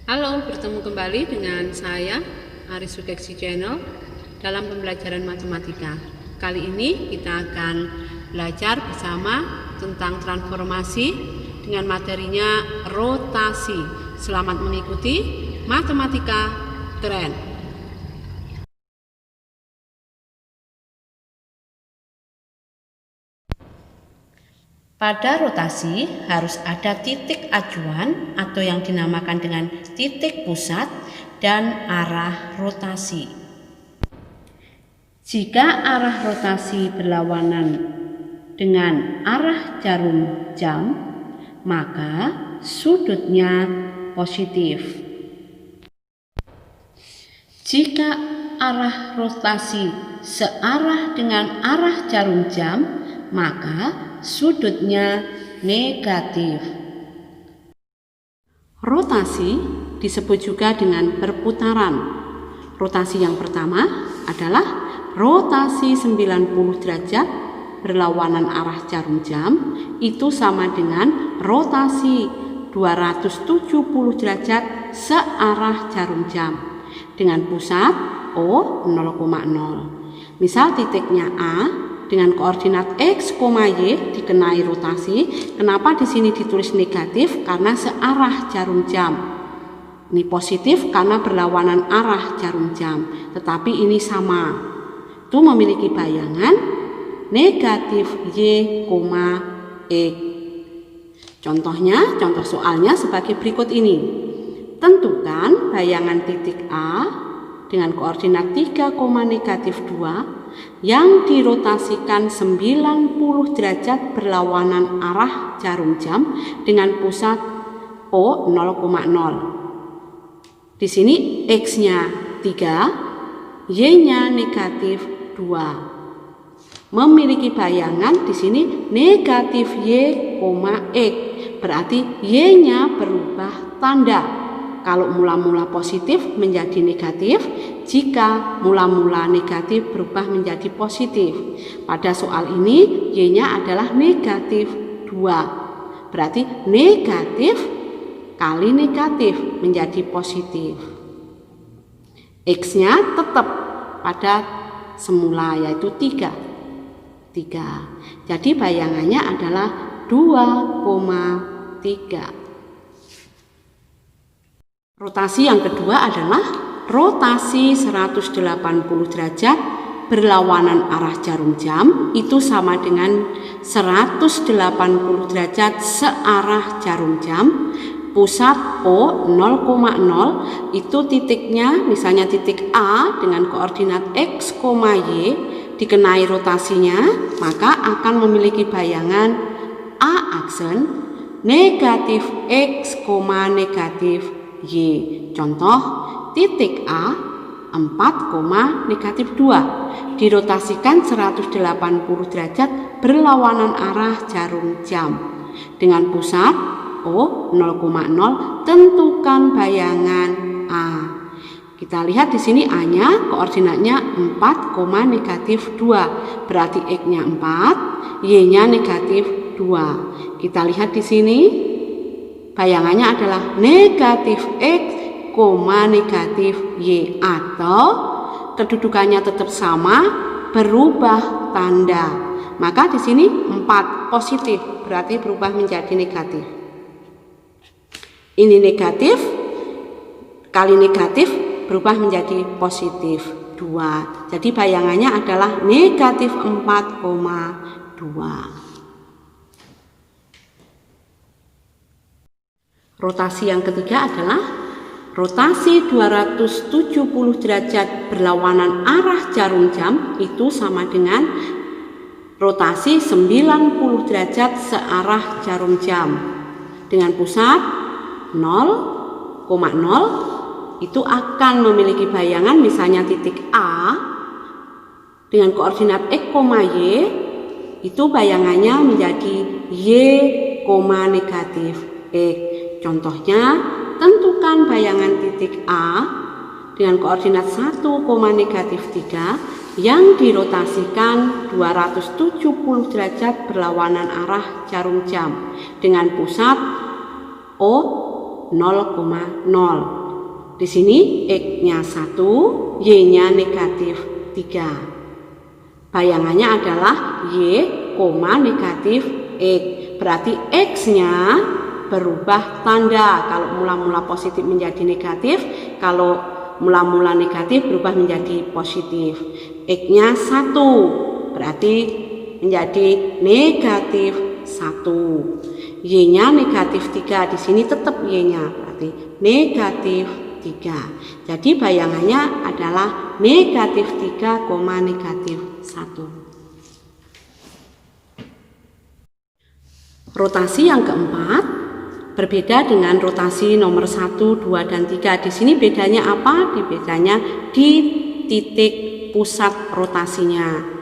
Halo, bertemu kembali dengan saya Aris Sukeksi Channel dalam pembelajaran matematika. Kali ini kita akan belajar bersama tentang transformasi dengan materinya rotasi. Selamat mengikuti matematika keren. Pada rotasi harus ada titik acuan atau yang dinamakan dengan titik pusat dan arah rotasi. Jika arah rotasi berlawanan dengan arah jarum jam, maka sudutnya positif. Jika arah rotasi searah dengan arah jarum jam, maka sudutnya negatif. Rotasi disebut juga dengan perputaran. Rotasi yang pertama adalah rotasi 90 derajat berlawanan arah jarum jam, itu sama dengan rotasi 270 derajat searah jarum jam dengan pusat O 0,0. Misal titiknya A dengan koordinat X, Y dikenai rotasi. Kenapa di sini ditulis negatif? Karena searah jarum jam. Ini positif karena berlawanan arah jarum jam. Tetapi ini sama. Itu memiliki bayangan negatif Y, X. Contohnya, contoh soalnya sebagai berikut ini. Tentukan bayangan titik A dengan koordinat 3, negatif 2 yang dirotasikan 90 derajat berlawanan arah jarum jam dengan pusat O 0,0. Di sini X-nya 3, Y-nya negatif 2. Memiliki bayangan di sini negatif Y, X. Berarti Y-nya berubah tanda. Kalau mula-mula positif menjadi negatif, jika mula-mula negatif berubah menjadi positif. Pada soal ini Y-nya adalah negatif 2. Berarti negatif kali negatif menjadi positif. X-nya tetap pada semula yaitu 3. Jadi bayangannya adalah 2,3. Rotasi yang kedua adalah rotasi 180 derajat berlawanan arah jarum jam, itu sama dengan 180 derajat searah jarum jam. Pusat O 0,0 itu titiknya misalnya titik A dengan koordinat X, Y dikenai rotasinya, maka akan memiliki bayangan A aksen negatif X, negatif Y. Contoh titik A 4, negatif 2 dirotasikan 180 derajat berlawanan arah jarum jam dengan pusat O 0,0. Tentukan bayangan A. Kita lihat di sini A-nya koordinatnya 4, negatif 2. Berarti X-nya 4, Y-nya negatif 2. Kita lihat di sini bayangannya adalah negatif X, negatif Y, atau kedudukannya tetap sama, berubah tanda. Maka di sini 4 positif, berarti berubah menjadi negatif. Ini negatif kali negatif berubah menjadi positif 2. Jadi bayangannya adalah negatif 4,2. Rotasi yang ketiga adalah rotasi 270 derajat berlawanan arah jarum jam, itu sama dengan rotasi 90 derajat searah jarum jam dengan pusat 0,0. Itu akan memiliki bayangan misalnya titik A dengan koordinat X, Y, itu bayangannya menjadi Y, negatif X. Contohnya, tentukan bayangan titik A dengan koordinat 1, negatif 3 yang dirotasikan 270 derajat berlawanan arah jarum jam dengan pusat O 0,0. Di sini X-nya 1, Y-nya negatif 3. Bayangannya adalah Y, negatif X. Berarti X-nya berubah tanda. Kalau mula-mula positif menjadi negatif, kalau mula-mula negatif berubah menjadi positif. X-nya 1, berarti menjadi negatif 1. Y-nya negatif 3, di sini tetap Y-nya, berarti negatif 3. Jadi bayangannya adalah negatif 3, negatif 1. Rotasi yang keempat berbeda dengan rotasi nomor 1, 2, dan 3. Di sini bedanya apa? Bedanya di titik pusat rotasinya.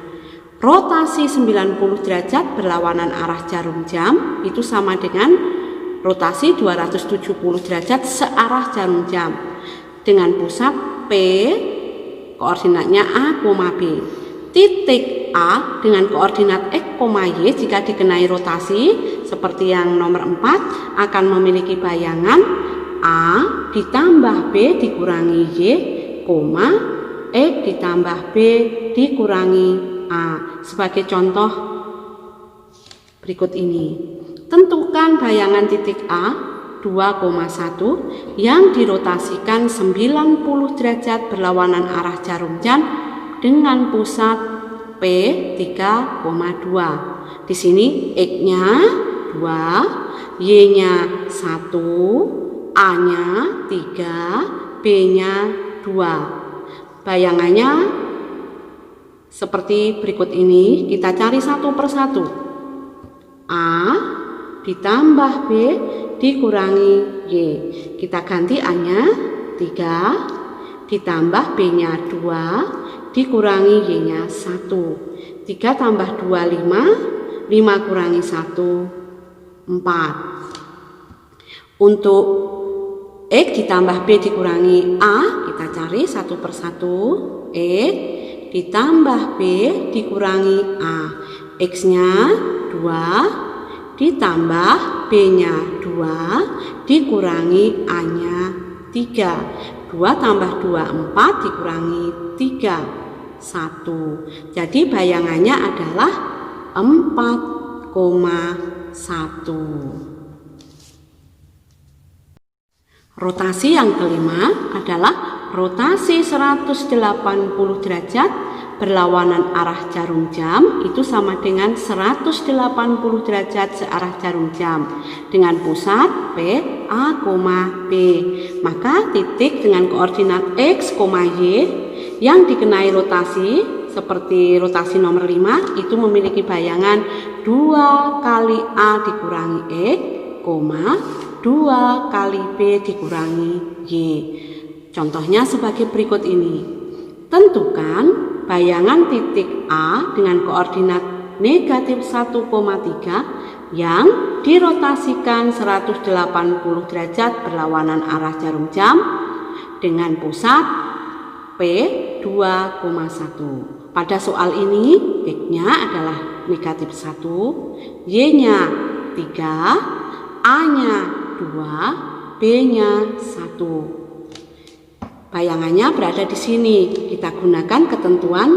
Rotasi 90 derajat berlawanan arah jarum jam itu sama dengan rotasi 270 derajat searah jarum jam dengan pusat P, koordinatnya A, B. Titik A dengan koordinat X, Y jika dikenai rotasi seperti yang nomor 4 akan memiliki bayangan A ditambah B dikurangi Y, X ditambah B dikurangi A. Sebagai contoh berikut ini. Tentukan bayangan titik A 2,1 yang dirotasikan 90 derajat berlawanan arah jarum jam dengan pusat P 3,2. Di sini X-nya 2, Y-nya 1, A-nya 3, B-nya 2. Bayangannya seperti berikut ini, kita cari satu persatu. A ditambah B dikurangi Y. Kita ganti A-nya 3 ditambah B-nya 2 dikurangi Y-nya 1. 3 tambah 2, 5. 5 kurangi 1, 4. Untuk X ditambah B dikurangi A, kita cari satu persatu. X ditambah B dikurangi A. X-nya 2 ditambah B-nya 2 dikurangi A-nya 3. 2 tambah 2, 4 dikurangi 3, 1. Jadi bayangannya adalah 4,1. Rotasi yang kelima adalah rotasi 180 derajat berlawanan arah jarum jam itu sama dengan 180 derajat searah jarum jam dengan pusat P, A, B. Maka titik dengan koordinat X, Y yang dikenai rotasi seperti rotasi nomor 5 itu memiliki bayangan 2 kali A dikurangi X, 2 kali B dikurangi Y. Contohnya sebagai berikut ini. Tentukan bayangan titik A dengan koordinat negatif 1,3 yang dirotasikan 180 derajat berlawanan arah jarum jam dengan pusat P 2,1. Pada soal ini X-nya adalah negatif 1, Y-nya 3, A-nya 2, B-nya 1. Bayangannya berada di sini. Kita gunakan ketentuan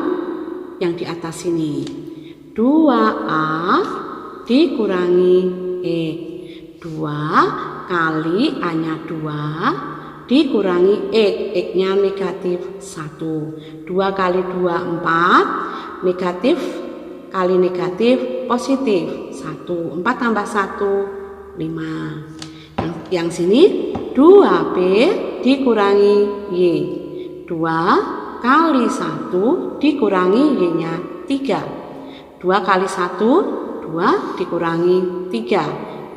yang di atas ini. 2A dikurangi X. 2 kali A-nya 2 dikurangi X. X-nya negatif 1. 2 kali 2, 4. Negatif kali negatif positif 1. 4 tambah 1, 5. Yang sini 2B dikurangi Y. 2 kali 1 dikurangi Y-nya 3. 2 kali 1, 2 dikurangi 3.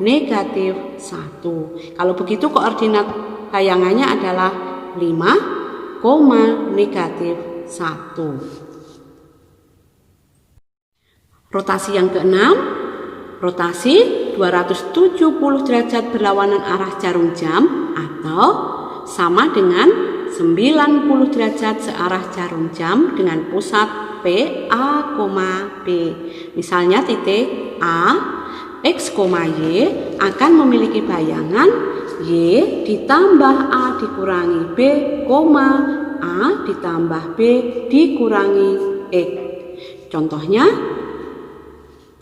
Negatif 1. Kalau begitu koordinat bayangannya adalah 5, negatif 1. Rotasi yang keenam, rotasi 270 derajat berlawanan arah jarum jam atau sama dengan 90 derajat searah jarum jam dengan pusat P, A, B. Misalnya titik A, X, Y akan memiliki bayangan Y ditambah A dikurangi B, koma A ditambah B dikurangi X. Contohnya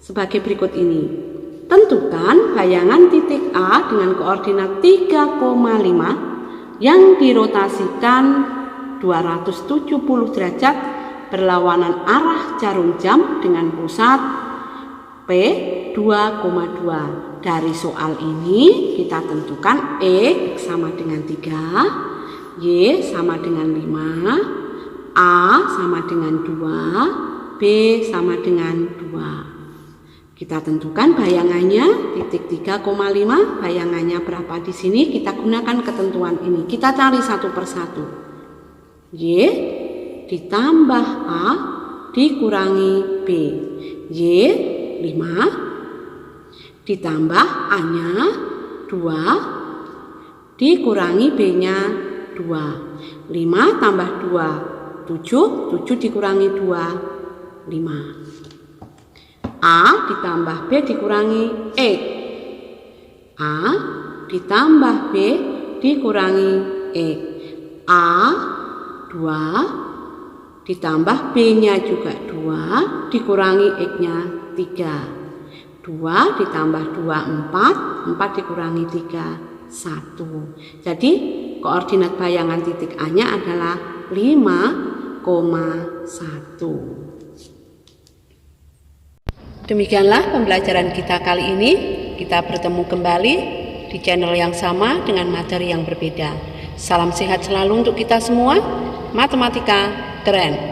sebagai berikut ini. Tentukan bayangan titik A dengan koordinat 3,5 yang dirotasikan 270 derajat berlawanan arah jarum jam dengan pusat P 2,2. Dari soal ini kita tentukan X sama dengan 3, Y sama dengan 5, A sama dengan 2, B sama dengan 2. Kita tentukan bayangannya titik 3,5, bayangannya berapa di sini, kita gunakan ketentuan ini. Kita cari satu persatu. Y ditambah A dikurangi B. Y 5 ditambah A-nya 2 dikurangi B-nya 2. 5 tambah 2 7, 7 dikurangi 2 5. A ditambah B dikurangi X. A ditambah B dikurangi X. A 2 ditambah B-nya juga 2 dikurangi X-nya 3. 2 ditambah 2 4, 4 dikurangi 3 1. Jadi koordinat bayangan titik A-nya adalah 5,1. Demikianlah pembelajaran kita kali ini. Kita bertemu kembali di channel yang sama dengan materi yang berbeda. Salam sehat selalu untuk kita semua. Matematika keren.